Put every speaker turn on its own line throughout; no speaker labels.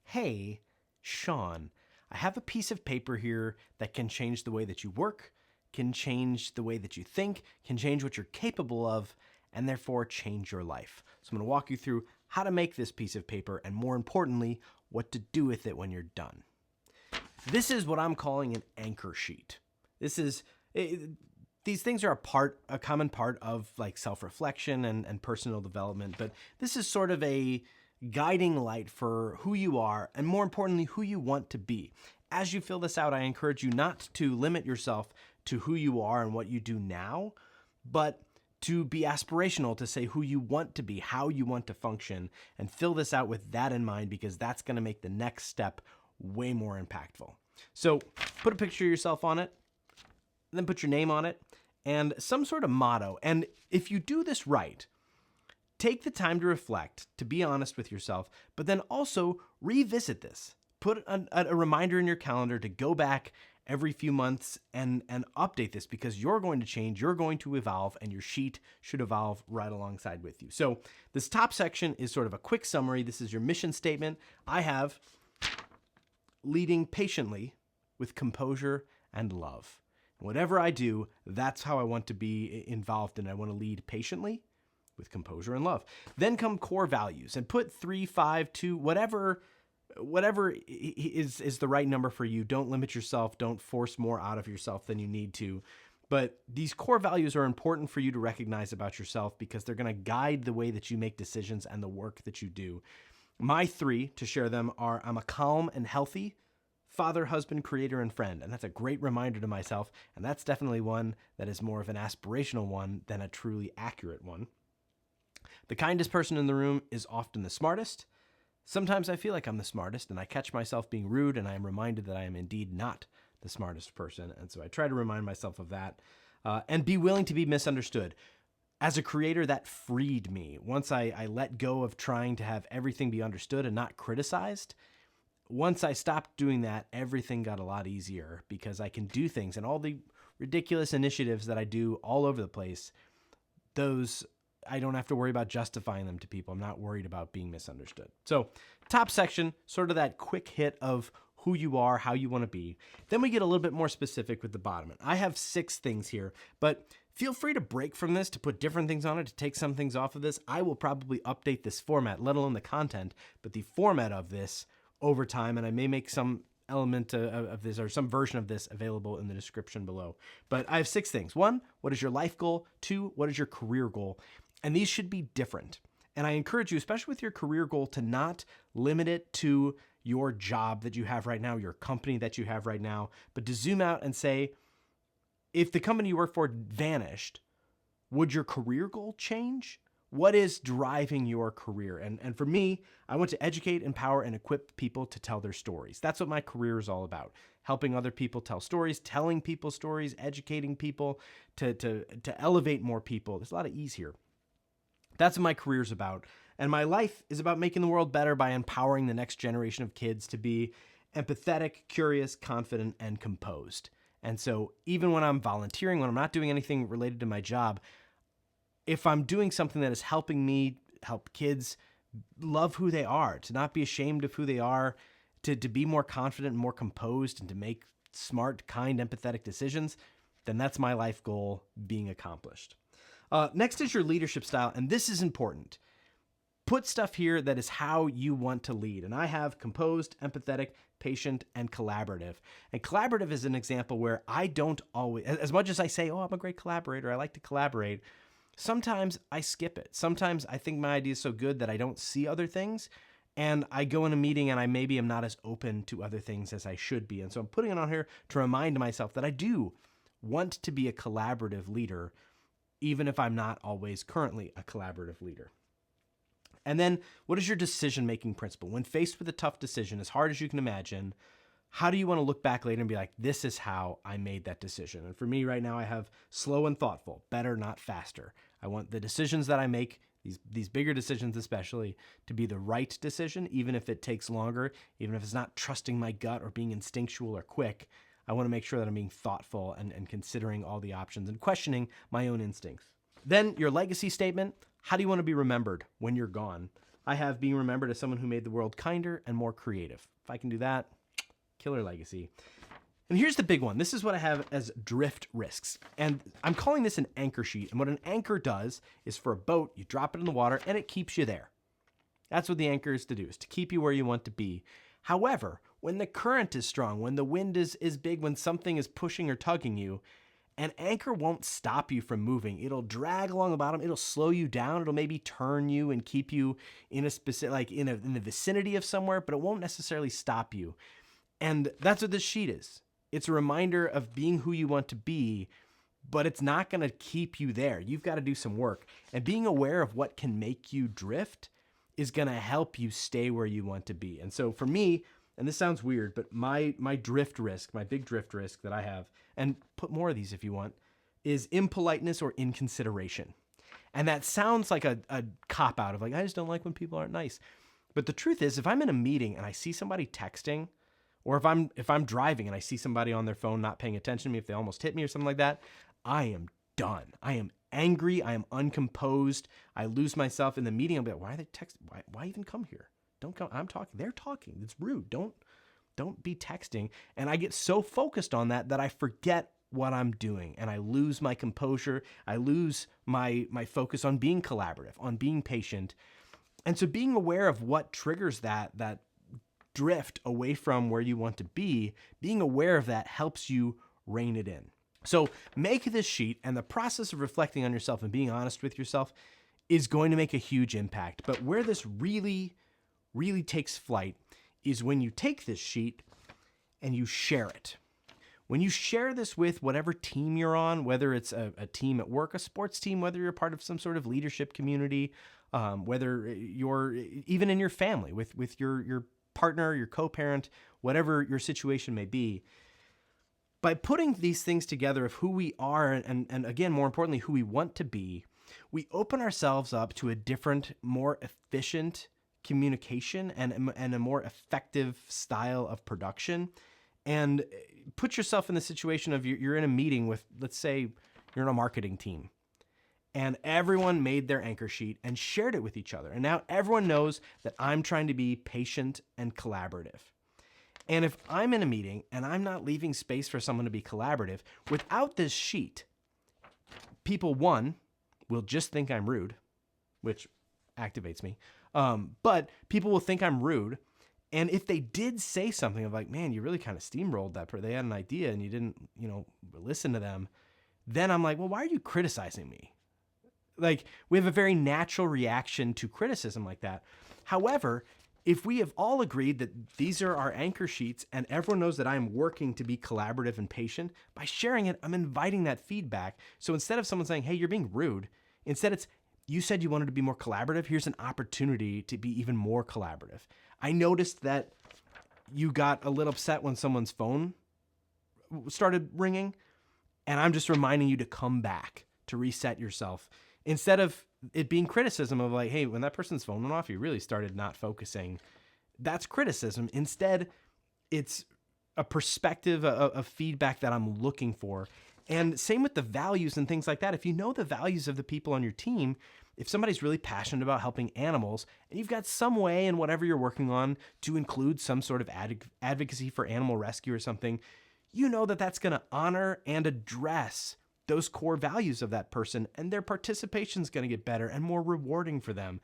hey, Sean, I have a piece of paper here that can change the way that you work, can change the way that you think, can change what you're capable of, and therefore change your life. So I'm going to walk you through how to make this piece of paper and, more importantly, what to do with it when you're done. This is what I'm calling an anchor sheet. These things are a common part of like self-reflection and personal development, but this is sort of a guiding light for who you are and, more importantly, who you want to be. As you fill this out, I encourage you not to limit yourself to who you are and what you do now, but to be aspirational, to say who you want to be, how you want to function, and fill this out with that in mind, because that's going to make the next step way more impactful. So put a picture of yourself on it, then put your name on it, and some sort of motto. And if you do this right, take the time to reflect, to be honest with yourself, but then also revisit this. Put a reminder in your calendar to go back every few months and update this, because you're going to change, you're going to evolve, and your sheet should evolve right alongside with you. So this top section is sort of a quick summary. This is your mission statement. I have leading patiently with composure and love. Whatever I do, that's how I want to be involved in. I want to lead patiently with composure and love. Then come core values, and put 3, 5, 2, whatever is the right number for you. Don't limit yourself. Don't force more out of yourself than you need to. But these core values are important for you to recognize about yourself, because they're going to guide the way that you make decisions and the work that you do. My 3, to share them, are: I'm a calm and healthy father, husband, creator, and friend. And that's a great reminder to myself. And that's definitely one that is more of an aspirational one than a truly accurate one. The kindest person in the room is often the smartest. Sometimes I feel like I'm the smartest, and I catch myself being rude, and I am reminded that I am indeed not the smartest person. And so I try to remind myself of that. And be willing to be misunderstood. As a creator, that freed me. Once I let go of trying to have everything be understood and not criticized, once I stopped doing that, everything got a lot easier, because I can do things, and all the ridiculous initiatives that I do all over the place, those I don't have to worry about justifying them to people. I'm not worried about being misunderstood. So top section, sort of that quick hit of who you are, how you want to be. Then we get a little bit more specific with the bottom. I have 6 things here, but feel free to break from this, to put different things on it, to take some things off of this. I will probably update this format, let alone the content, but the format of this over time, and I may make some element of this or some version of this available in the description below. But I have 6 things. 1, what is your life goal? 2, what is your career goal? And these should be different. And I encourage you, especially with your career goal, to not limit it to your job that you have right now, your company that you have right now, but to zoom out and say, if the company you work for vanished, would your career goal change? What is driving your career? And for me, I want to educate, empower, and equip people to tell their stories. That's what my career is all about. Helping other people tell stories, telling people stories, educating people to elevate more people. There's a lot of ease here. That's what my career is about. And my life is about making the world better by empowering the next generation of kids to be empathetic, curious, confident, and composed. And so even when I'm volunteering, when I'm not doing anything related to my job, if I'm doing something that is helping me help kids love who they are, to not be ashamed of who they are, to be more confident and more composed, and to make smart, kind, empathetic decisions, then that's my life goal being accomplished. Next is your leadership style, and this is important. Put stuff here that is how you want to lead. And I have composed, empathetic, patient, and collaborative. And collaborative is an example where I don't always, as much as I say, oh, I'm a great collaborator, I like to collaborate, sometimes I skip it. Sometimes I think my idea is so good that I don't see other things, and I go in a meeting and I maybe am not as open to other things as I should be. And so I'm putting it on here to remind myself that I do want to be a collaborative leader, even if I'm not always currently a collaborative leader. And then, what is your decision-making principle? When faced with a tough decision, as hard as you can imagine, how do you want to look back later and be like, this is how I made that decision? And for me right now, I have slow and thoughtful, better, not faster. I want the decisions that I make, these bigger decisions especially, to be the right decision, even if it takes longer, even if it's not trusting my gut or being instinctual or quick. I want to make sure that I'm being thoughtful and considering all the options and questioning my own instincts. Then your legacy statement. How do you want to be remembered when you're gone? I have being remembered as someone who made the world kinder and more creative. If I can do that, killer legacy. And here's the big one. This is what I have as drift risks. And I'm calling this an anchor sheet. And what an anchor does is for a boat, you drop it in the water and it keeps you there. That's what the anchor is to do, is to keep you where you want to be. However, when the current is strong, when the wind is big, when something is pushing or tugging you, an anchor won't stop you from moving. It'll drag along the bottom. It'll slow you down. It'll maybe turn you and keep you in a specific, like in the vicinity of somewhere, but it won't necessarily stop you. And that's what this sheet is. It's a reminder of being who you want to be, but it's not going to keep you there. You've got to do some work. And being aware of what can make you drift is going to help you stay where you want to be. And so for me, and this sounds weird, but my drift risk, my big drift risk that I have, and put more of these if you want, is impoliteness or inconsideration. And that sounds like a cop-out of like, I just don't like when people aren't nice. But the truth is, if I'm in a meeting and I see somebody texting, or if I'm driving and I see somebody on their phone not paying attention to me, if they almost hit me or something like that, I am done. I am angry. I am uncomposed. I lose myself in the meeting. I'll be like, why are they texting? Why even come here? Don't come. I'm talking. They're talking. It's rude. Don't be texting. And I get so focused on that I forget what I'm doing and I lose my composure. I lose my focus on being collaborative, on being patient. And so being aware of what triggers that drift away from where you want to be, being aware of that helps you rein it in. So make this sheet, and the process of reflecting on yourself and being honest with yourself is going to make a huge impact. But where this really, really takes flight is when you take this sheet and you share it. When you share this with whatever team you're on, whether it's a team at work, a sports team, whether you're part of some sort of leadership community, whether you're even in your family with your partner, your co-parent, whatever your situation may be, by putting these things together of who we are and again, more importantly, who we want to be, we open ourselves up to a different, more efficient communication and a more effective style of production. And put yourself in the situation of you're in a meeting with, let's say you're in a marketing team, and everyone made their anchor sheet and shared it with each other. And now everyone knows that I'm trying to be patient and collaborative. And if I'm in a meeting and I'm not leaving space for someone to be collaborative, without this sheet, people, one, will just think I'm rude, which activates me. But people will think I'm rude. And if they did say something of like, man, you really kind of steamrolled that person, they had an idea and you didn't, listen to them, then I'm like, well, why are you criticizing me? Like, we have a very natural reaction to criticism like that. However, if we have all agreed that these are our anchor sheets and everyone knows that I'm working to be collaborative and patient, by sharing it, I'm inviting that feedback. So instead of someone saying, hey, you're being rude, instead it's, you said you wanted to be more collaborative. Here's an opportunity to be even more collaborative. I noticed that you got a little upset when someone's phone started ringing, and I'm just reminding you to come back, to reset yourself. Instead of it being criticism of like, hey, when that person's phone went off, you really started not focusing. That's criticism. Instead, it's a perspective, a feedback that I'm looking for. And same with the values and things like that. If you know the values of the people on your team, if somebody's really passionate about helping animals and you've got some way in whatever you're working on to include some sort of advocacy for animal rescue or something, you know that that's going to honor and address those core values of that person, and their participation is going to get better and more rewarding for them.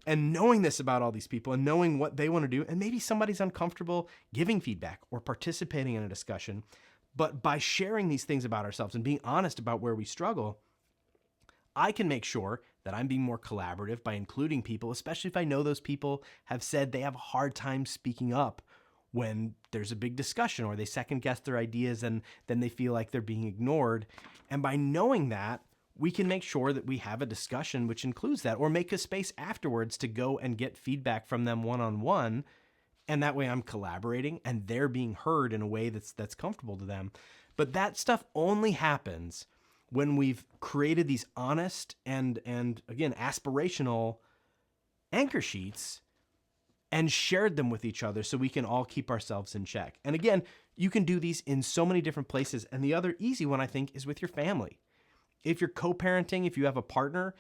And knowing this about all these people and knowing what they want to do, and maybe somebody's uncomfortable giving feedback or participating in a discussion, but by sharing these things about ourselves and being honest about where we struggle, I can make sure that I'm being more collaborative by including people, especially if I know those people have said they have a hard time speaking up when there's a big discussion or they second guess their ideas and then they feel like they're being ignored. And by knowing that, we can make sure that we have a discussion which includes that, or make a space afterwards to go and get feedback from them one-on-one. And that way I'm collaborating and they're being heard in a way that's comfortable to them. But that stuff only happens when we've created these honest and again, aspirational anchor sheets and shared them with each other so we can all keep ourselves in check. And again, you can do these in so many different places. And the other easy one, I think, is with your family. If you're co-parenting, if you have a partner,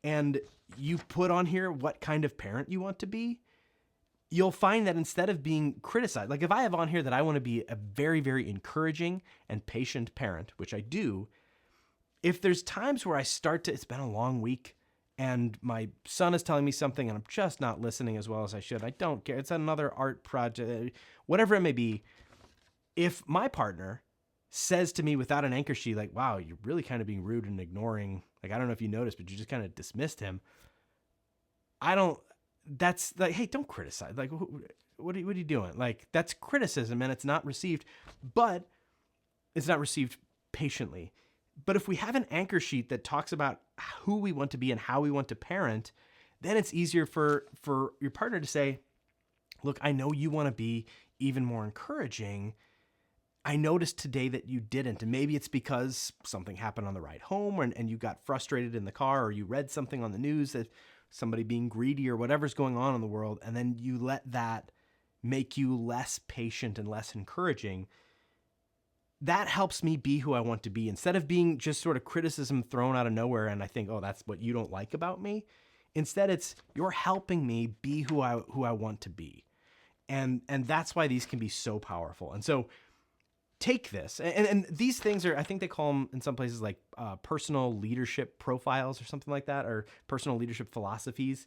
and you put on here what kind of parent you want to be, you'll find that instead of being criticized, like if I have on here that I want to be a very, very encouraging and patient parent, which I do, if there's times where I start to, it's been a long week and my son is telling me something and I'm just not listening as well as I should, I don't care. It's another art project, whatever it may be. If my partner says to me without an anchor sheet, like, wow, you're really kind of being rude and ignoring, like, I don't know if you noticed, but you just kind of dismissed him. That's like, hey, don't criticize. Like, what are you doing? Like, that's criticism and it's not received, but it's not received patiently. But if we have an anchor sheet that talks about who we want to be and how we want to parent, then it's easier for your partner to say, look, I know you want to be even more encouraging. I noticed today that you didn't. And maybe it's because something happened on the ride home and you got frustrated in the car, or you read something on the news that somebody being greedy or whatever's going on in the world. And then you let that make you less patient and less encouraging. That helps me be who I want to be, instead of being just sort of criticism thrown out of nowhere. And I think, oh, that's what you don't like about me. Instead, it's you're helping me be who I want to be. And that's why these can be so powerful. And so take this, and these things are, I think they call them in some places like personal leadership profiles or something like that, or personal leadership philosophies.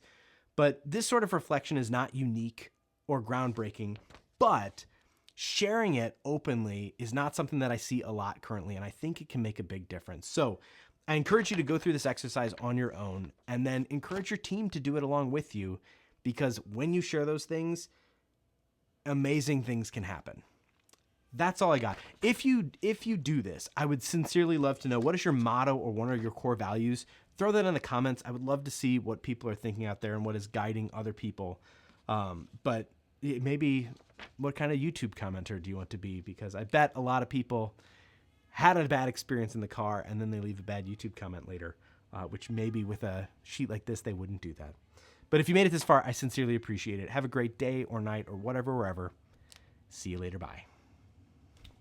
But this sort of reflection is not unique or groundbreaking, but sharing it openly is not something that I see a lot currently, and I think it can make a big difference. So I encourage you to go through this exercise on your own, and then encourage your team to do it along with you, because when you share those things, amazing things can happen. That's all I got. If you do this, I would sincerely love to know, what is your motto or one of your core values? Throw that in the comments. I would love to see what people are thinking out there and what is guiding other people. But maybe what kind of YouTube commenter do you want to be? Because I bet a lot of people had a bad experience in the car and then they leave a bad YouTube comment later, which maybe with a sheet like this, they wouldn't do that. But if you made it this far, I sincerely appreciate it. Have a great day or night or whatever, wherever. See you later. Bye.